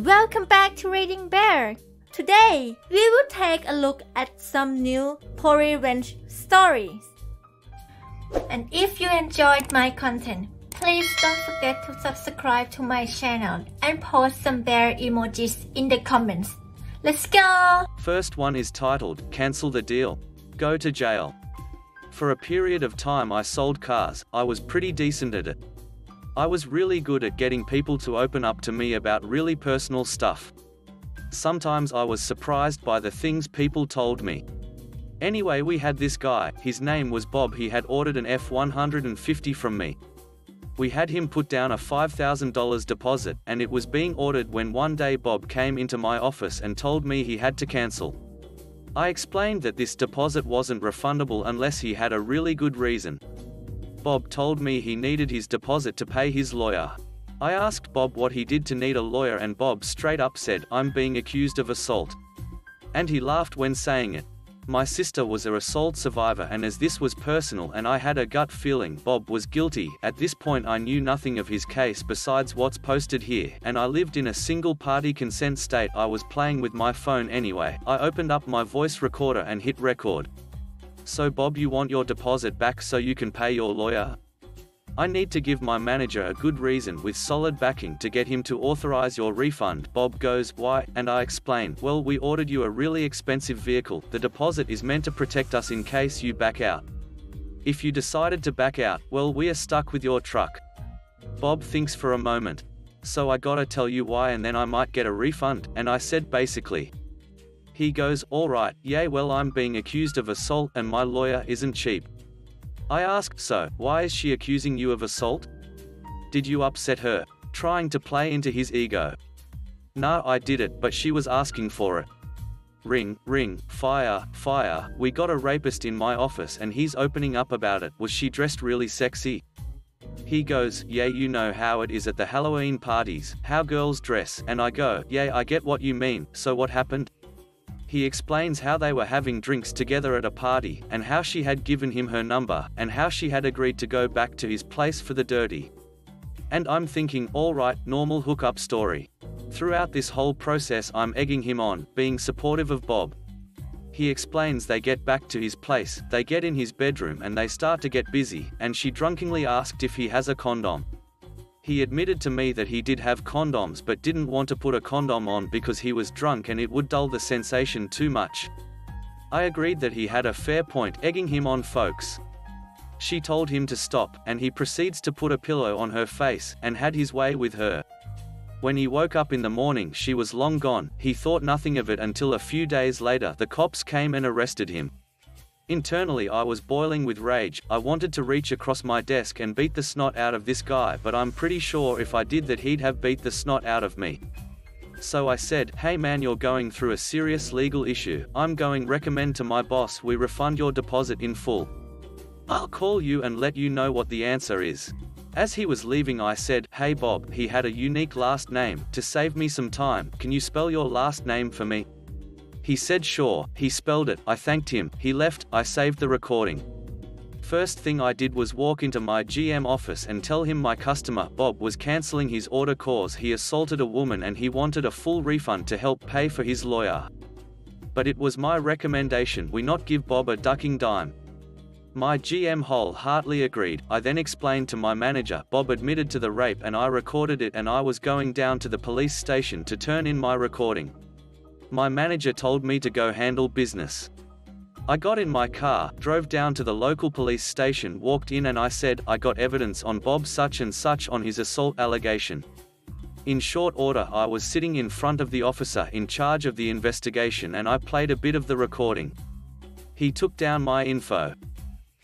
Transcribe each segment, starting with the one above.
Welcome back to Reading Bear. Today, we will take a look at some new Pori Wrench stories. And if you enjoyed my content, please don't forget to subscribe to my channel and post some bear emojis in the comments. Let's go! First one is titled, Cancel the Deal. Go to jail. For a period of time I sold cars. I was pretty decent at it. I was really good at getting people to open up to me about really personal stuff. Sometimes I was surprised by the things people told me. Anyway, we had this guy, his name was Bob. He had ordered an F-150 from me. We had him put down a $5,000 deposit, and it was being ordered when one day Bob came into my office and told me he had to cancel. I explained that this deposit wasn't refundable unless he had a really good reason. Bob told me he needed his deposit to pay his lawyer. I asked Bob what he did to need a lawyer, and Bob straight up said, "I'm being accused of assault." And he laughed when saying it. My sister was an assault survivor, and as this was personal and I had a gut feeling Bob was guilty, at this point I knew nothing of his case besides what's posted here, and I lived in a single-party consent state. I was playing with my phone anyway. I opened up my voice recorder and hit record. "So Bob, you want your deposit back so you can pay your lawyer? I need to give my manager a good reason with solid backing to get him to authorize your refund." Bob goes, "Why?" And I explain, "Well, we ordered you a really expensive vehicle. The deposit is meant to protect us in case you back out. If you decided to back out, well, we are stuck with your truck." Bob thinks for a moment. "So I gotta tell you why and then I might get a refund?" And I said, "Basically." He goes, "All right, yeah, well, I'm being accused of assault and my lawyer isn't cheap." I asked, "So, why is she accusing you of assault? Did you upset her?" Trying to play into his ego. "No, I did it, but she was asking for it." Ring, ring, fire, fire. We got a rapist in my office and he's opening up about it. Was she dressed really sexy? He goes, "Yeah, you know how it is at the Halloween parties, how girls dress." And I go, "Yeah, I get what you mean. So what happened?" He explains how they were having drinks together at a party, and how she had given him her number, and how she had agreed to go back to his place for the dirty. And I'm thinking, all right, normal hookup story. Throughout this whole process I'm egging him on, being supportive of Bob. He explains they get back to his place, they get in his bedroom and they start to get busy, and she drunkenly asked if he has a condom. He admitted to me that he did have condoms but didn't want to put a condom on because he was drunk and it would dull the sensation too much. I agreed that he had a fair point, egging him on, folks. She told him to stop, and he proceeds to put a pillow on her face, and had his way with her. When he woke up in the morning she was long gone. He thought nothing of it until a few days later the cops came and arrested him. Internally I was boiling with rage. I wanted to reach across my desk and beat the snot out of this guy, but I'm pretty sure if I did that he'd have beat the snot out of me. So I said, "Hey man, you're going through a serious legal issue. I'm going recommend to my boss we refund your deposit in full. I'll call you and let you know what the answer is." As he was leaving I said, "Hey Bob, he had a unique last name. To save me some time, can you spell your last name for me?" He said sure. He spelled it. I thanked him. He left. I saved the recording. First thing I did was walk into my GM office and tell him my customer, Bob, was cancelling his order cause he assaulted a woman and he wanted a full refund to help pay for his lawyer. But it was my recommendation we not give Bob a ducking dime. My GM wholeheartedly agreed. I then explained to my manager Bob admitted to the rape and I recorded it, and I was going down to the police station to turn in my recording. My manager told me to go handle business. I got in my car, drove down to the local police station, walked in and I said, "I got evidence on Bob such and such on his assault allegation." In short order I was sitting in front of the officer in charge of the investigation and I played a bit of the recording. He took down my info.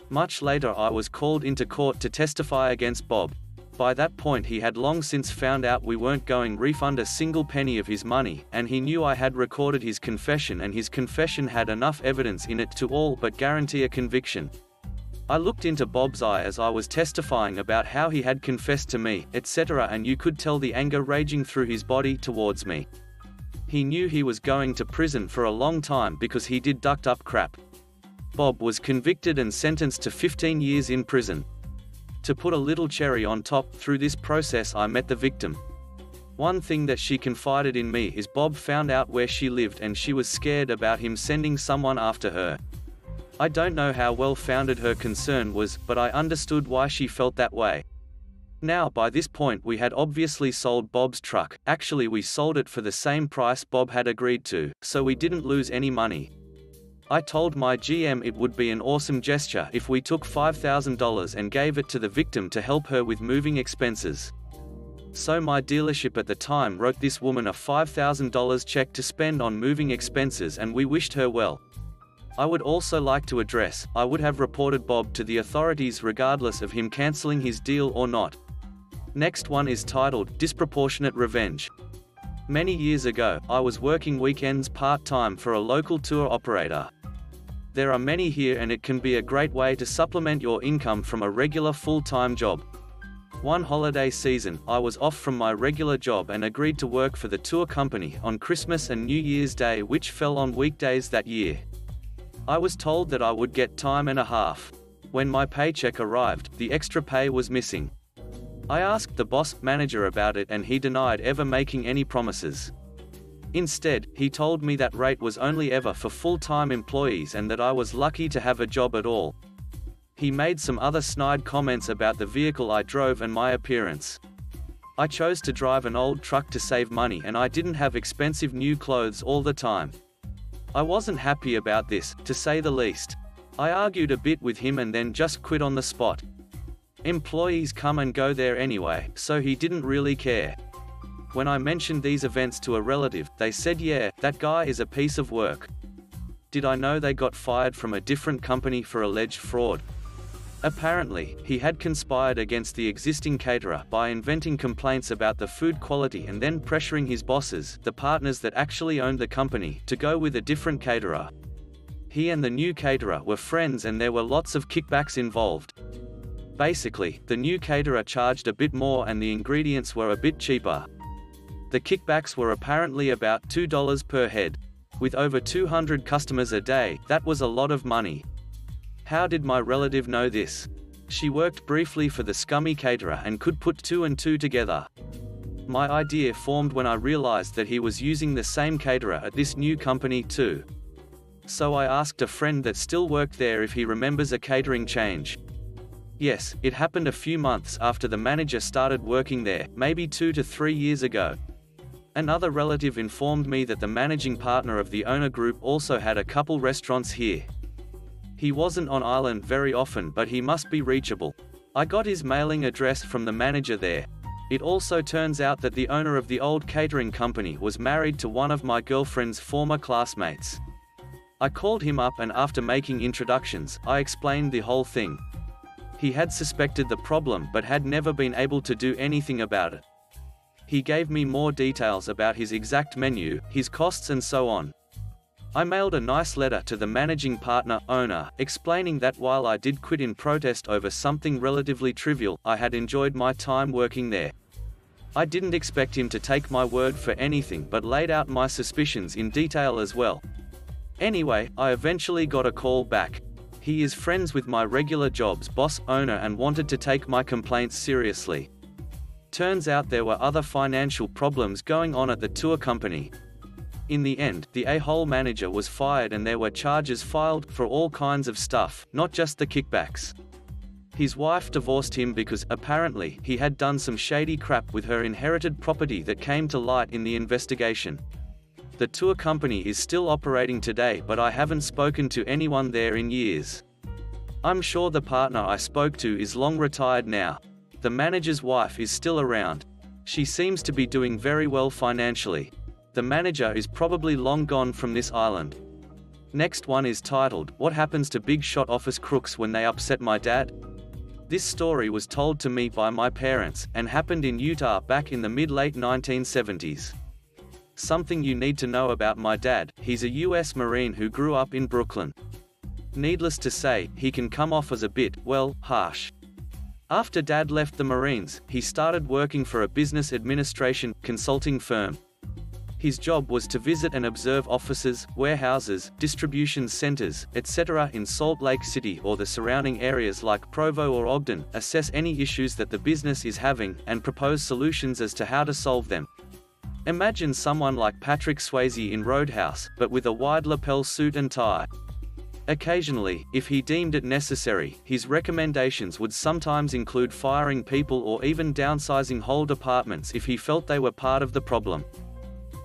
Much later I was called into court to testify against Bob. By that point he had long since found out we weren't going to refund a single penny of his money, and he knew I had recorded his confession, and his confession had enough evidence in it to all but guarantee a conviction. I looked into Bob's eye as I was testifying about how he had confessed to me, etc., and you could tell the anger raging through his body towards me. He knew he was going to prison for a long time because he did ducked up crap. Bob was convicted and sentenced to 15 years in prison. To put a little cherry on top, through this process I met the victim. One thing that she confided in me is Bob found out where she lived and she was scared about him sending someone after her. I don't know how well-founded her concern was, but I understood why she felt that way. Now, by this point we had obviously sold Bob's truck. Actually, we sold it for the same price Bob had agreed to, so we didn't lose any money. I told my GM it would be an awesome gesture if we took $5,000 and gave it to the victim to help her with moving expenses. So my dealership at the time wrote this woman a $5,000 check to spend on moving expenses, and we wished her well. I would also like to address, I would have reported Bob to the authorities regardless of him cancelling his deal or not. Next one is titled, Disproportionate Revenge. Many years ago, I was working weekends part-time for a local tour operator. There are many here and it can be a great way to supplement your income from a regular full-time job. One holiday season, I was off from my regular job and agreed to work for the tour company on Christmas and New Year's Day, which fell on weekdays that year. I was told that I would get time and a half. When my paycheck arrived, the extra pay was missing. I asked the boss manager about it and he denied ever making any promises. Instead, he told me that rate was only ever for full-time employees and that I was lucky to have a job at all. He made some other snide comments about the vehicle I drove and my appearance. I chose to drive an old truck to save money and I didn't have expensive new clothes all the time. I wasn't happy about this, to say the least. I argued a bit with him and then just quit on the spot. Employees come and go there anyway, so he didn't really care. When I mentioned these events to a relative, they said, yeah, that guy is a piece of work. Did I know they got fired from a different company for alleged fraud? Apparently, he had conspired against the existing caterer by inventing complaints about the food quality and then pressuring his bosses, the partners that actually owned the company, to go with a different caterer. He and the new caterer were friends and there were lots of kickbacks involved. Basically, the new caterer charged a bit more and the ingredients were a bit cheaper. The kickbacks were apparently about $2 per head. With over 200 customers a day, that was a lot of money. How did my relative know this? She worked briefly for the scummy caterer and could put two and two together. My idea formed when I realized that he was using the same caterer at this new company too. So I asked a friend that still worked there if he remembers a catering change. Yes, it happened a few months after the manager started working there, maybe 2 to 3 years ago. Another relative informed me that the managing partner of the owner group also had a couple restaurants here. He wasn't on island very often, but he must be reachable. I got his mailing address from the manager there. It also turns out that the owner of the old catering company was married to one of my girlfriend's former classmates. I called him up and after making introductions, I explained the whole thing. He had suspected the problem but had never been able to do anything about it. He gave me more details about his exact menu, his costs and so on. I mailed a nice letter to the managing partner, owner, explaining that while I did quit in protest over something relatively trivial, I had enjoyed my time working there. I didn't expect him to take my word for anything but laid out my suspicions in detail as well. Anyway, I eventually got a call back. He is friends with my regular job's boss, owner, and wanted to take my complaints seriously. Turns out there were other financial problems going on at the tour company. In the end, the a-hole manager was fired and there were charges filed for all kinds of stuff, not just the kickbacks. His wife divorced him because, apparently, he had done some shady crap with her inherited property that came to light in the investigation. The tour company is still operating today, but I haven't spoken to anyone there in years. I'm sure the partner I spoke to is long retired now. The manager's wife is still around. She seems to be doing very well financially. The manager is probably long gone from this island. Next one is titled, What Happens to Big Shot Office Crooks When They Upset My Dad? This story was told to me by my parents, and happened in Utah back in the mid-late 1970s. Something you need to know about my dad, he's a US Marine who grew up in Brooklyn. Needless to say, he can come off as a bit, well, harsh. After Dad left the Marines, he started working for a business administration consulting firm. His job was to visit and observe offices, warehouses, distribution centers, etc. in Salt Lake City or the surrounding areas like Provo or Ogden, assess any issues that the business is having, and propose solutions as to how to solve them. Imagine someone like Patrick Swayze in Roadhouse, but with a wide lapel suit and tie. Occasionally, if he deemed it necessary, his recommendations would sometimes include firing people or even downsizing whole departments if he felt they were part of the problem.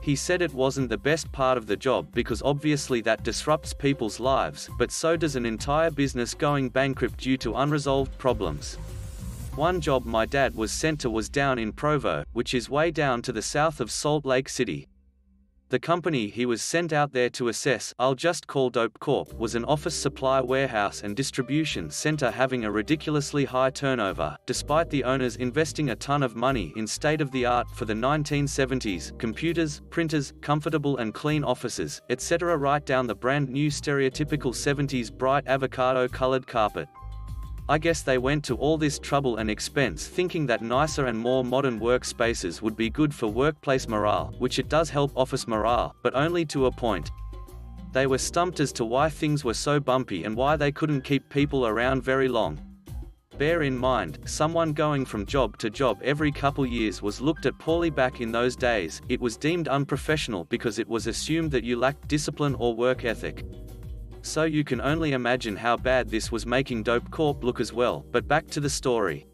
He said it wasn't the best part of the job because obviously that disrupts people's lives, but so does an entire business going bankrupt due to unresolved problems. One job my dad was sent to was down in Provo, which is way down to the south of Salt Lake City. The company he was sent out there to assess, I'll just call Dope Corp, was an office supply warehouse and distribution center having a ridiculously high turnover, despite the owners investing a ton of money in state-of-the-art for the 1970s, computers, printers, comfortable and clean offices, etc. right down the brand new stereotypical 70s bright avocado-colored carpet. I guess they went to all this trouble and expense thinking that nicer and more modern workspaces would be good for workplace morale, which it does help office morale, but only to a point. They were stumped as to why things were so bumpy and why they couldn't keep people around very long. Bear in mind, someone going from job to job every couple years was looked at poorly back in those days. It was deemed unprofessional because it was assumed that you lacked discipline or work ethic. So you can only imagine how bad this was making Dope Corp look as well. But back to the story.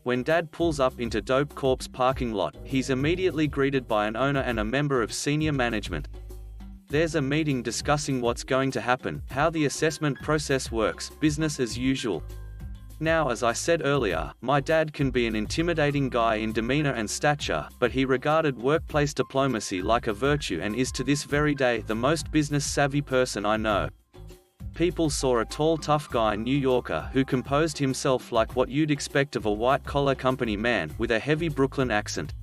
When Dad pulls up into Dope Corp's parking lot, he's immediately greeted by an owner and a member of senior management. There's a meeting discussing what's going to happen, how the assessment process works, business as usual. Now, as I said earlier, my dad can be an intimidating guy in demeanor and stature, but he regarded workplace diplomacy like a virtue and is to this very day the most business-savvy person I know. People saw a tall tough guy New Yorker who composed himself like what you'd expect of a white-collar company man, with a heavy Brooklyn accent.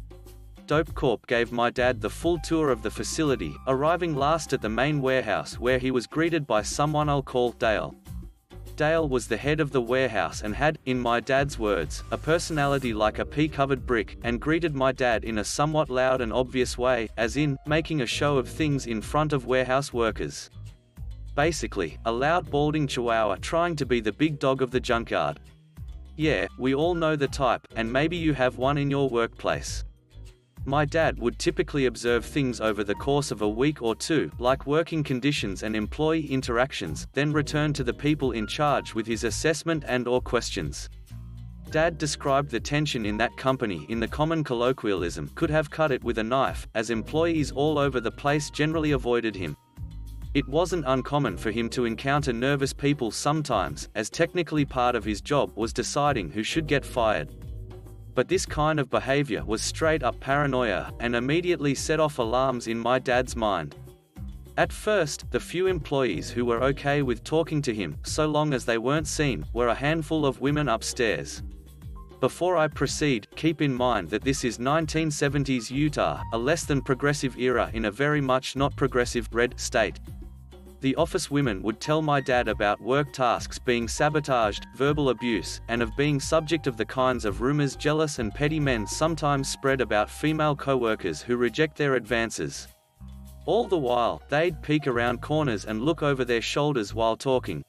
Dope Corp gave my dad the full tour of the facility, arriving last at the main warehouse where he was greeted by someone I'll call Dale. Dale was the head of the warehouse and had, in my dad's words, a personality like a pea-covered brick, and greeted my dad in a somewhat loud and obvious way, as in, making a show of things in front of warehouse workers. Basically, a loud balding chihuahua trying to be the big dog of the junkyard. Yeah, we all know the type, and maybe you have one in your workplace. My dad would typically observe things over the course of a week or two, like working conditions and employee interactions, then return to the people in charge with his assessment and/or questions. Dad described the tension in that company in the common colloquialism, could have cut it with a knife, as employees all over the place generally avoided him. It wasn't uncommon for him to encounter nervous people sometimes, as technically part of his job was deciding who should get fired. But this kind of behavior was straight-up paranoia, and immediately set off alarms in my dad's mind. At first, the few employees who were okay with talking to him, so long as they weren't seen, were a handful of women upstairs. Before I proceed, keep in mind that this is 1970s Utah, a less than progressive era in a very much not progressive red state. The office women would tell my dad about work tasks being sabotaged, verbal abuse, and of being subject of the kinds of rumors jealous and petty men sometimes spread about female co-workers who reject their advances. All the while, they'd peek around corners and look over their shoulders while talking.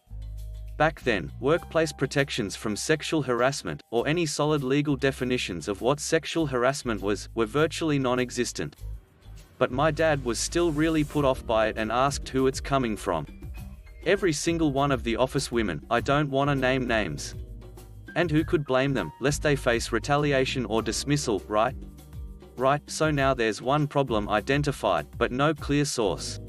Back then, workplace protections from sexual harassment, or any solid legal definitions of what sexual harassment was, were virtually non-existent. But my dad was still really put off by it and asked who it's coming from. Every single one of the office women, I don't want to name names. And who could blame them, lest they face retaliation or dismissal, right? Right, so now there's one problem identified, but no clear source.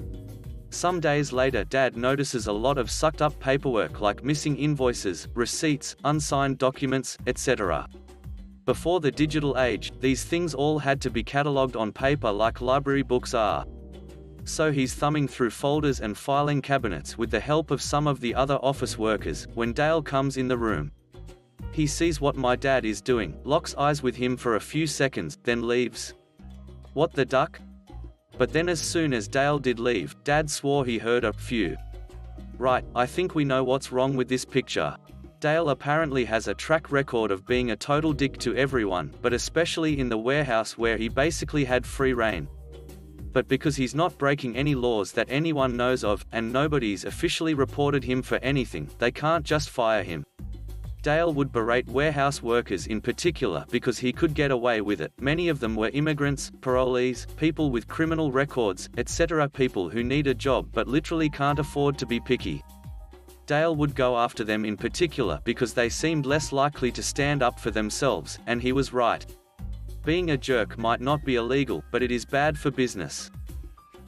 Some days later, Dad notices a lot of sucked-up paperwork like missing invoices, receipts, unsigned documents, etc. Before the digital age, these things all had to be catalogued on paper like library books are. So he's thumbing through folders and filing cabinets with the help of some of the other office workers, when Dale comes in the room. He sees what my dad is doing, locks eyes with him for a few seconds, then leaves. What the duck? But then as soon as Dale did leave, Dad swore he heard a phew. Right, I think we know what's wrong with this picture. Dale apparently has a track record of being a total dick to everyone, but especially in the warehouse where he basically had free reign. But because he's not breaking any laws that anyone knows of, and nobody's officially reported him for anything, they can't just fire him. Dale would berate warehouse workers in particular because he could get away with it. Many of them were immigrants, parolees, people with criminal records, etc. People who need a job but literally can't afford to be picky. Dale would go after them in particular because they seemed less likely to stand up for themselves, and he was right. Being a jerk might not be illegal, but it is bad for business.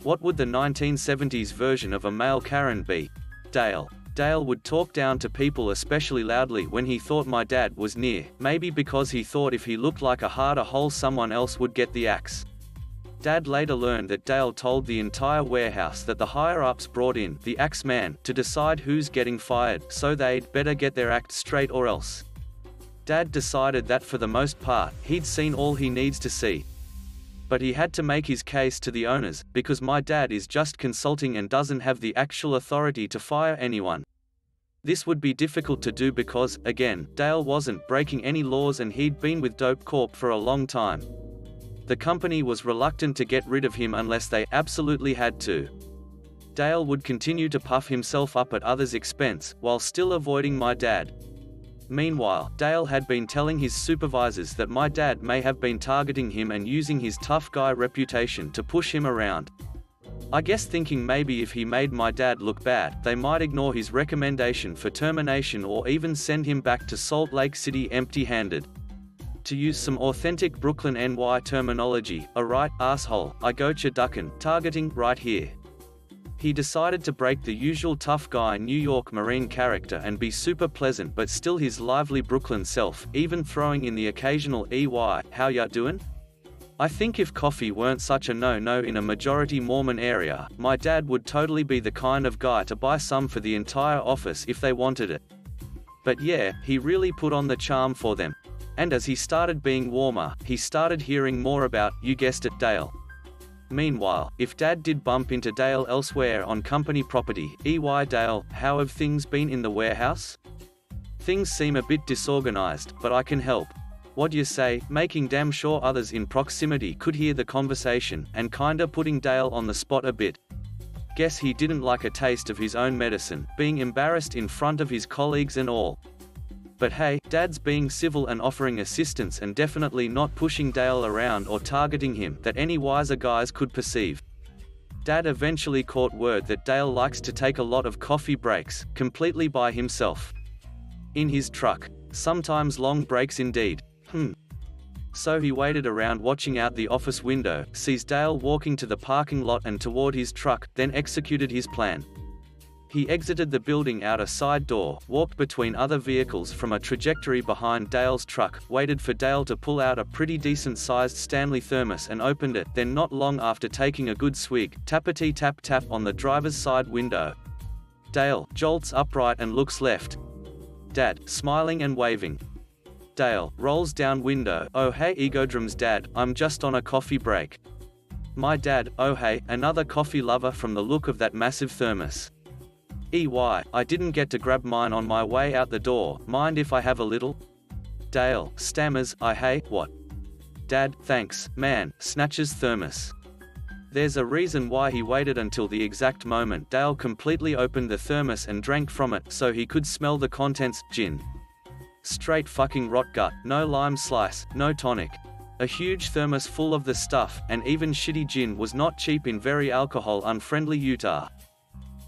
What would the 1970s version of a male Karen be? Dale. Dale would talk down to people especially loudly when he thought my dad was near, maybe because he thought if he looked like a harder hole someone else would get the axe. Dad later learned that Dale told the entire warehouse that the higher-ups brought in the axe man to decide who's getting fired, so they'd better get their act straight or else. Dad decided that for the most part, he'd seen all he needs to see. But he had to make his case to the owners, because my dad is just consulting and doesn't have the actual authority to fire anyone. This would be difficult to do because, again, Dale wasn't breaking any laws and he'd been with Dope Corp for a long time. The company was reluctant to get rid of him unless they absolutely had to. Dale would continue to puff himself up at others' expense, while still avoiding my dad. Meanwhile, Dale had been telling his supervisors that my dad may have been targeting him and using his tough guy reputation to push him around. I guess thinking maybe if he made my dad look bad, they might ignore his recommendation for termination or even send him back to Salt Lake City empty-handed. To use some authentic Brooklyn NY terminology, alright, asshole, I gotcha duckin', targeting, right here. He decided to break the usual tough guy New York Marine character and be super pleasant but still his lively Brooklyn self, even throwing in the occasional EY, how ya doin'? I think if coffee weren't such a no-no in a majority Mormon area, my dad would totally be the kind of guy to buy some for the entire office if they wanted it. But yeah, he really put on the charm for them. And as he started being warmer, he started hearing more about, you guessed it, Dale. Meanwhile, if Dad did bump into Dale elsewhere on company property, EY Dale, how have things been in the warehouse? Things seem a bit disorganized, but I can help. What you say, making damn sure others in proximity could hear the conversation, and kinda putting Dale on the spot a bit. Guess he didn't like a taste of his own medicine, being embarrassed in front of his colleagues and all. But hey, Dad's being civil and offering assistance and definitely not pushing Dale around or targeting him that any wiser guys could perceive. Dad eventually caught word that Dale likes to take a lot of coffee breaks, completely by himself. In his truck. Sometimes long breaks indeed. So he waited around watching out the office window, sees Dale walking to the parking lot and toward his truck, then executed his plan. He exited the building out a side door, walked between other vehicles from a trajectory behind Dale's truck, waited for Dale to pull out a pretty decent-sized Stanley thermos and opened it, then not long after taking a good swig, tappity-tap-tap on the driver's side window. Dale jolts upright and looks left. Dad, smiling and waving. Dale rolls down window, oh hey Egodrum's dad, I'm just on a coffee break. My dad, oh hey, another coffee lover from the look of that massive thermos. EY, I didn't get to grab mine on my way out the door, mind if I have a little? Dale stammers, I hey, what? Dad, thanks, man, snatches thermos. There's a reason why he waited until the exact moment Dale completely opened the thermos and drank from it, so he could smell the contents, gin. Straight fucking rot gut, no lime slice, no tonic. A huge thermos full of the stuff, and even shitty gin was not cheap in very alcohol-unfriendly Utah.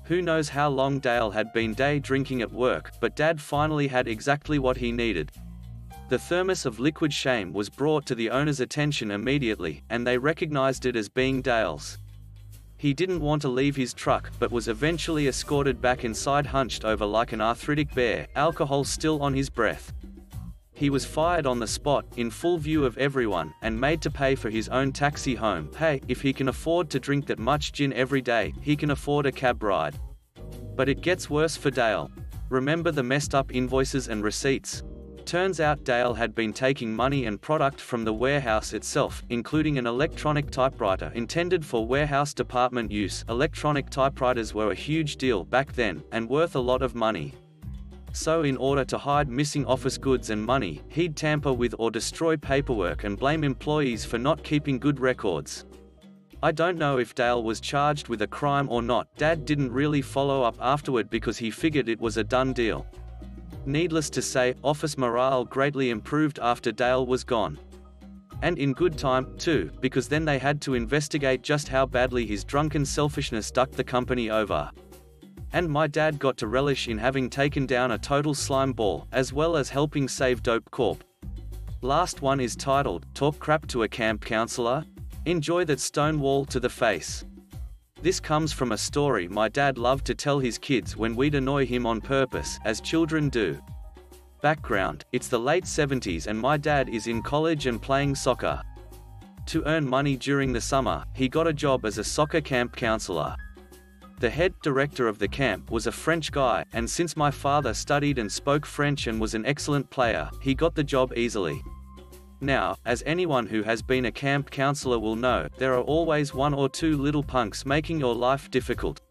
Who knows how long Dale had been day drinking at work, but Dad finally had exactly what he needed. The thermos of liquid shame was brought to the owner's attention immediately, and they recognized it as being Dale's. He didn't want to leave his truck, but was eventually escorted back inside hunched over like an arthritic bear, alcohol still on his breath. He was fired on the spot, in full view of everyone, and made to pay for his own taxi home. Hey, if he can afford to drink that much gin every day, he can afford a cab ride. But it gets worse for Dale. Remember the messed up invoices and receipts? Turns out Dale had been taking money and product from the warehouse itself, including an electronic typewriter intended for warehouse department use. Electronic typewriters were a huge deal back then, and worth a lot of money. So in order to hide missing office goods and money, he'd tamper with or destroy paperwork and blame employees for not keeping good records. I don't know if Dale was charged with a crime or not. Dad didn't really follow up afterward because he figured it was a done deal. Needless to say, office morale greatly improved after Dale was gone. And in good time, too, because then they had to investigate just how badly his drunken selfishness ducked the company over. And my dad got to relish in having taken down a total slime ball, as well as helping save Dope Corp. Last one is titled, Talk Crap to a Camp Counselor? Enjoy that stonewall to the face. This comes from a story my dad loved to tell his kids when we'd annoy him on purpose, as children do. Background: it's the late 70s and my dad is in college and playing soccer. To earn money during the summer, he got a job as a soccer camp counselor. The head director of the camp was a French guy, and since my father studied and spoke French and was an excellent player, he got the job easily. Now, as anyone who has been a camp counselor will know, there are always one or two little punks making your life difficult.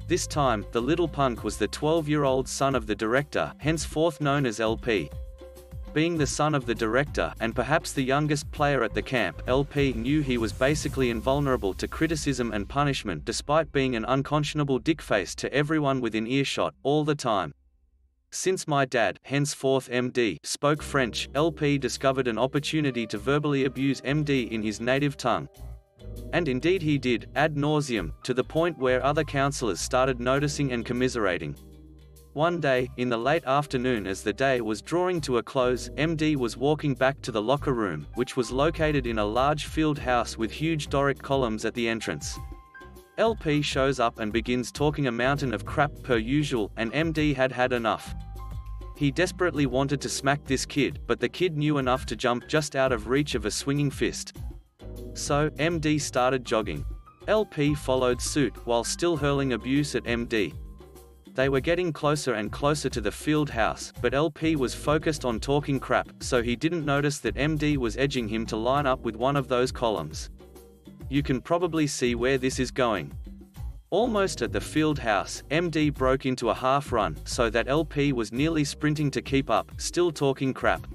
This time, the little punk was the 12-year-old son of the director, henceforth known as LP. Being the son of the director, and perhaps the youngest player at the camp, LP knew he was basically invulnerable to criticism and punishment despite being an unconscionable dickface to everyone within earshot, all the time. Since my dad, henceforth MD, spoke French, LP discovered an opportunity to verbally abuse MD in his native tongue. And indeed he did, ad nauseum, to the point where other counselors started noticing and commiserating. One day, in the late afternoon as the day was drawing to a close, MD was walking back to the locker room, which was located in a large field house with huge Doric columns at the entrance. LP shows up and begins talking a mountain of crap per usual, and MD had had enough. He desperately wanted to smack this kid, but the kid knew enough to jump just out of reach of a swinging fist. So, MD started jogging. LP followed suit, while still hurling abuse at MD. They were getting closer and closer to the field house, but LP was focused on talking crap, so he didn't notice that MD was edging him to line up with one of those columns. You can probably see where this is going. Almost at the field house, MD broke into a half run, so that LP was nearly sprinting to keep up, still talking crap.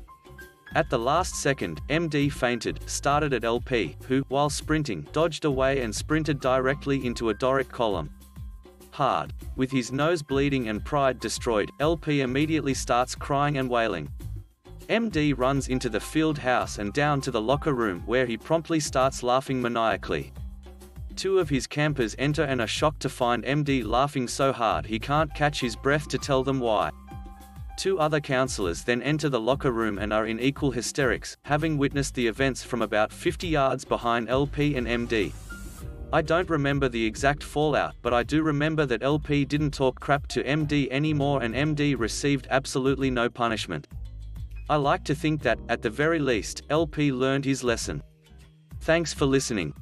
At the last second, MD feinted, started at LP, who, while sprinting, dodged away and sprinted directly into a Doric column. Hard. With his nose bleeding and pride destroyed, LP immediately starts crying and wailing. MD runs into the field house and down to the locker room where he promptly starts laughing maniacally. Two of his campers enter and are shocked to find MD laughing so hard he can't catch his breath to tell them why. Two other counselors then enter the locker room and are in equal hysterics, having witnessed the events from about 50 yards behind LP and MD. I don't remember the exact fallout, but I do remember that LP didn't talk crap to MD anymore and MD received absolutely no punishment. I like to think that, at the very least, LP learned his lesson. Thanks for listening.